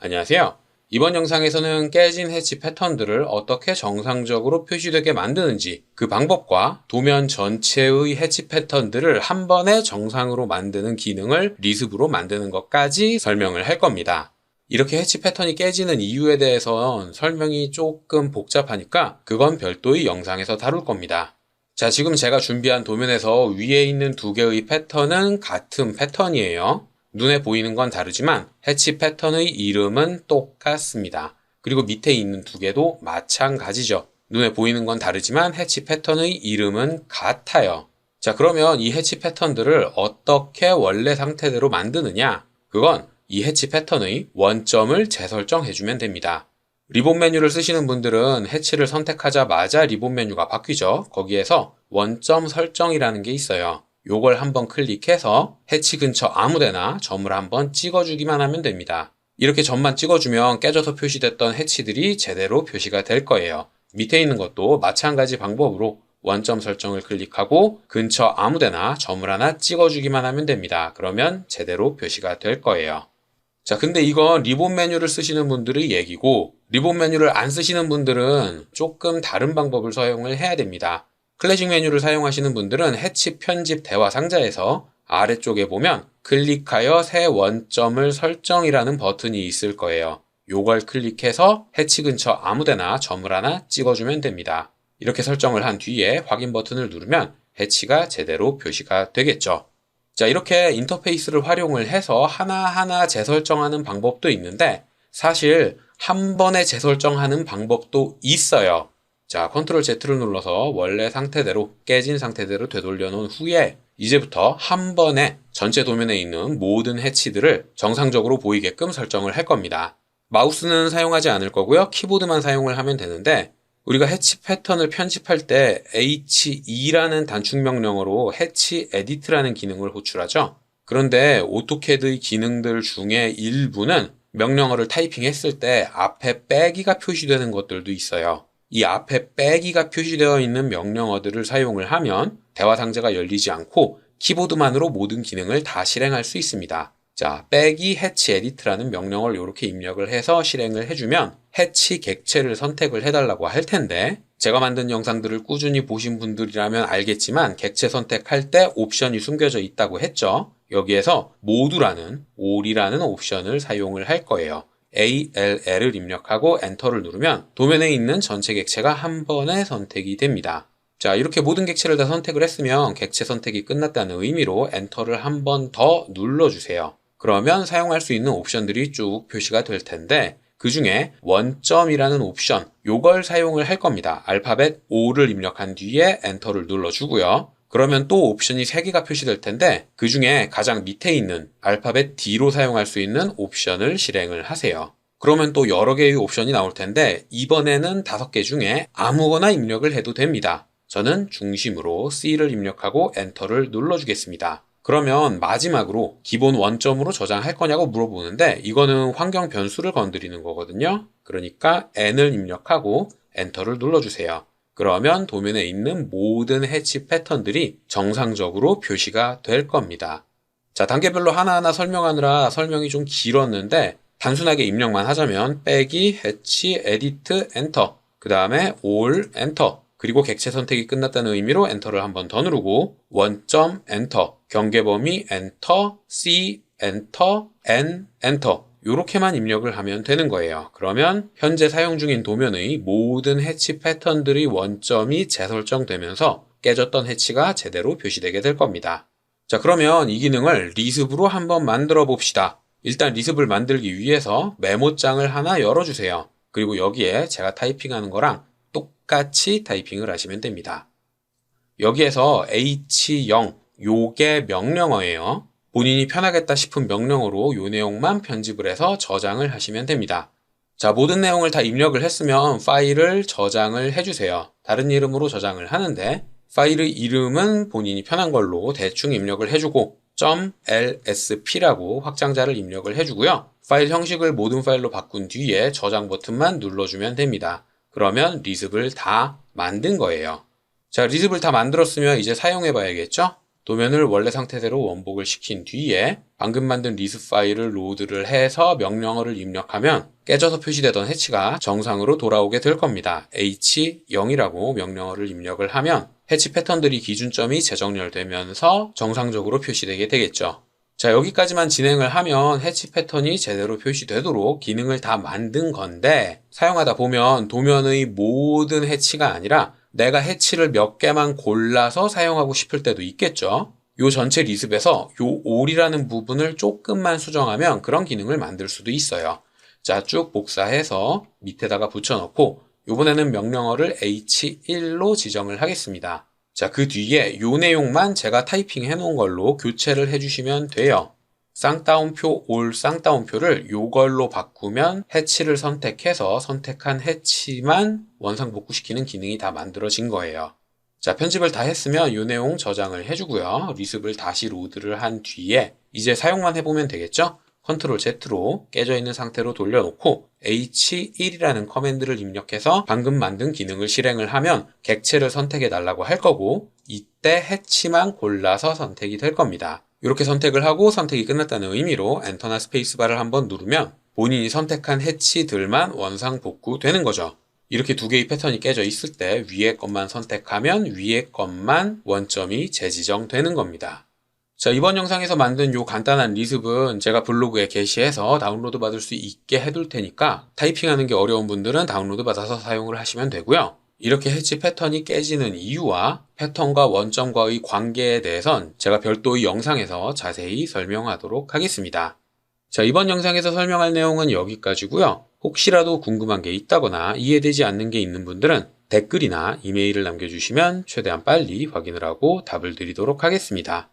안녕하세요. 이번 영상에서는 깨진 해치 패턴들을 어떻게 정상적으로 표시되게 만드는지 그 방법과 도면 전체의 해치 패턴들을 한 번에 정상으로 만드는 기능을 리습으로 만드는 것까지 설명을 할 겁니다. 이렇게 해치 패턴이 깨지는 이유에 대해선 설명이 조금 복잡하니까 그건 별도의 영상에서 다룰 겁니다. 자, 지금 제가 준비한 도면에서 위에 있는 두 개의 패턴은 같은 패턴이에요. 눈에 보이는 건 다르지만 해치 패턴의 이름은 똑같습니다. 그리고 밑에 있는 두 개도 마찬가지죠. 눈에 보이는 건 다르지만 해치 패턴의 이름은 같아요. 자, 그러면 이 해치 패턴들을 어떻게 원래 상태대로 만드느냐? 그건 이 해치 패턴의 원점을 재설정해주면 됩니다. 리본 메뉴를 쓰시는 분들은 해치를 선택하자마자 리본 메뉴가 바뀌죠. 거기에서 원점 설정이라는 게 있어요. 요걸 한번 클릭해서 해치 근처 아무데나 점을 한번 찍어주기만 하면 됩니다. 이렇게 점만 찍어주면 깨져서 표시됐던 해치들이 제대로 표시가 될 거예요. 밑에 있는 것도 마찬가지 방법으로 원점 설정을 클릭하고 근처 아무데나 점을 하나 찍어주기만 하면 됩니다. 그러면 제대로 표시가 될 거예요. 자, 근데 이건 리본 메뉴를 쓰시는 분들의 얘기고 리본 메뉴를 안 쓰시는 분들은 조금 다른 방법을 사용을 해야 됩니다. 클래식 메뉴를 사용하시는 분들은 해치 편집 대화 상자에서 아래쪽에 보면 클릭하여 새 원점을 설정이라는 버튼이 있을 거예요. 요걸 클릭해서 해치 근처 아무데나 점을 하나 찍어주면 됩니다. 이렇게 설정을 한 뒤에 확인 버튼을 누르면 해치가 제대로 표시가 되겠죠. 자, 이렇게 인터페이스를 활용을 해서 하나하나 재설정하는 방법도 있는데 사실 한 번에 재설정하는 방법도 있어요. 자, 컨트롤 Z를 눌러서 원래 상태대로 깨진 상태대로 되돌려 놓은 후에 이제부터 한 번에 전체 도면에 있는 모든 해치들을 정상적으로 보이게끔 설정을 할 겁니다. 마우스는 사용하지 않을 거고요. 키보드만 사용을 하면 되는데 우리가 해치 패턴을 편집할 때 HE라는 단축 명령어로 해치 에디트라는 기능을 호출하죠. 그런데 오토캐드의 기능들 중에 일부는 명령어를 타이핑했을 때 앞에 빼기가 표시되는 것들도 있어요. 이 앞에 빼기가 표시되어 있는 명령어들을 사용을 하면 대화 상자가 열리지 않고 키보드만으로 모든 기능을 다 실행할 수 있습니다. 자, 빼기 해치 에디트라는 명령어를 이렇게 입력을 해서 실행을 해주면 해치 객체를 선택을 해달라고 할 텐데 제가 만든 영상들을 꾸준히 보신 분들이라면 알겠지만 객체 선택할 때 옵션이 숨겨져 있다고 했죠. 여기에서 모두라는 all이라는 옵션을 사용을 할 거예요. ALL을 입력하고 엔터를 누르면 도면에 있는 전체 객체가 한 번에 선택이 됩니다. 자, 이렇게 모든 객체를 다 선택을 했으면 객체 선택이 끝났다는 의미로 엔터를 한 번 더 눌러주세요. 그러면 사용할 수 있는 옵션들이 쭉 표시가 될 텐데 그 중에 원점이라는 옵션, 요걸 사용을 할 겁니다. 알파벳 O를 입력한 뒤에 엔터를 눌러주고요. 그러면 또 옵션이 3개가 표시될 텐데 그 중에 가장 밑에 있는 알파벳 D로 사용할 수 있는 옵션을 실행을 하세요. 그러면 또 여러 개의 옵션이 나올 텐데 이번에는 5개 중에 아무거나 입력을 해도 됩니다. 저는 중심으로 C를 입력하고 엔터를 눌러주겠습니다. 그러면 마지막으로 기본 원점으로 저장할 거냐고 물어보는데 이거는 환경 변수를 건드리는 거거든요. 그러니까 N을 입력하고 엔터를 눌러주세요. 그러면 도면에 있는 모든 해치 패턴들이 정상적으로 표시가 될 겁니다. 자, 단계별로 하나하나 설명하느라 설명이 좀 길었는데 단순하게 입력만 하자면 빼기, 해치, 에디트, 엔터, 그 다음에 all, 엔터, 그리고 객체 선택이 끝났다는 의미로 엔터를 한 번 더 누르고 원점, 엔터, 경계 범위, 엔터, C, 엔터, N, 엔터 요렇게만 입력을 하면 되는 거예요. 그러면 현재 사용 중인 도면의 모든 해치 패턴들의 원점이 재설정되면서 깨졌던 해치가 제대로 표시되게 될 겁니다. 자, 그러면 이 기능을 리습으로 한번 만들어 봅시다. 일단 리습을 만들기 위해서 메모장을 하나 열어주세요. 그리고 여기에 제가 타이핑하는 거랑 똑같이 타이핑을 하시면 됩니다. 여기에서 H0, 요게 명령어예요. 본인이 편하겠다 싶은 명령어로 요 내용만 편집을 해서 저장을 하시면 됩니다. 자, 모든 내용을 다 입력을 했으면 파일을 저장을 해주세요. 다른 이름으로 저장을 하는데 파일의 이름은 본인이 편한 걸로 대충 입력을 해주고 .lsp라고 확장자를 입력을 해주고요. 파일 형식을 모든 파일로 바꾼 뒤에 저장 버튼만 눌러주면 됩니다. 그러면 리습을 다 만든 거예요. 자, 리습을 다 만들었으면 이제 사용해 봐야겠죠? 도면을 원래 상태대로 원복을 시킨 뒤에 방금 만든 리스 파일을 로드를 해서 명령어를 입력하면 깨져서 표시되던 해치가 정상으로 돌아오게 될 겁니다. H0이라고 명령어를 입력을 하면 해치 패턴들이 기준점이 재정렬되면서 정상적으로 표시되게 되겠죠. 자, 여기까지만 진행을 하면 해치 패턴이 제대로 표시되도록 기능을 다 만든 건데, 사용하다 보면 도면의 모든 해치가 아니라 내가 해치를 몇 개만 골라서 사용하고 싶을 때도 있겠죠. 요 전체 리습에서 요 all이라는 부분을 조금만 수정하면 그런 기능을 만들 수도 있어요. 자, 쭉 복사해서 밑에다가 붙여넣고 이번에는 명령어를 H1로 지정을 하겠습니다. 자, 그 뒤에 요 내용만 제가 타이핑 해놓은 걸로 교체를 해주시면 돼요. 쌍따옴표, 올 쌍따옴표를 요걸로 바꾸면 해치를 선택해서 선택한 해치만 원상복구시키는 기능이 다 만들어진 거예요. 자, 편집을 다 했으면 요 내용 저장을 해주고요. 리습을 다시 로드를 한 뒤에 이제 사용만 해보면 되겠죠? 컨트롤 Z로 깨져있는 상태로 돌려놓고 H1이라는 커맨드를 입력해서 방금 만든 기능을 실행을 하면 객체를 선택해 달라고 할 거고, 이때 해치만 골라서 선택이 될 겁니다. 이렇게 선택을 하고 선택이 끝났다는 의미로 엔터나 스페이스바를 한번 누르면 본인이 선택한 해치들만 원상 복구되는 거죠. 이렇게 두 개의 패턴이 깨져 있을 때 위에 것만 선택하면 위에 것만 원점이 재지정되는 겁니다. 자, 이번 영상에서 만든 요 간단한 리습은 제가 블로그에 게시해서 다운로드 받을 수 있게 해둘 테니까 타이핑하는 게 어려운 분들은 다운로드 받아서 사용을 하시면 되고요. 이렇게 해치 패턴이 깨지는 이유와 패턴과 원점과의 관계에 대해선 제가 별도의 영상에서 자세히 설명하도록 하겠습니다. 자, 이번 영상에서 설명할 내용은 여기까지고요. 혹시라도 궁금한 게 있다거나 이해되지 않는 게 있는 분들은 댓글이나 이메일을 남겨주시면 최대한 빨리 확인을 하고 답을 드리도록 하겠습니다.